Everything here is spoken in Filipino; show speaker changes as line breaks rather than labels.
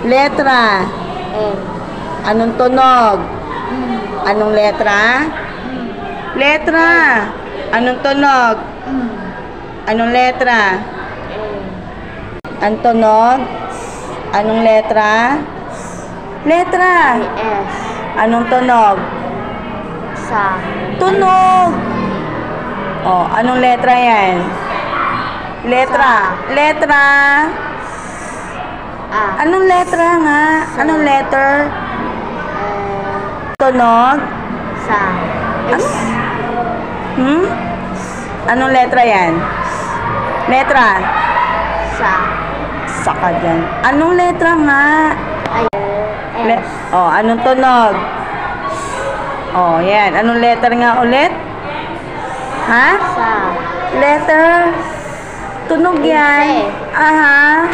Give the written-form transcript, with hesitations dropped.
Letra.
N.
Anong tunog? Anong letra? Letra. Anong tunog? Anong letra? Ang tunog? Anong letra? Letra.
S.
Anong tunog?
Sa.
Tunog. Oh, anong letra yan? Letra. Letra.
A.
Anong letra nga? Anong letter? Tunog?
Sa. S.
Anong letra yan? Letra.
Sa.
Saka dyan. Anong letra nga?
Ay. S.
Oh, anong tunog? Oh, yan. Anong letter nga ulit? Ha?
Sa.
Letter. Tunog yan.
S.
Aha.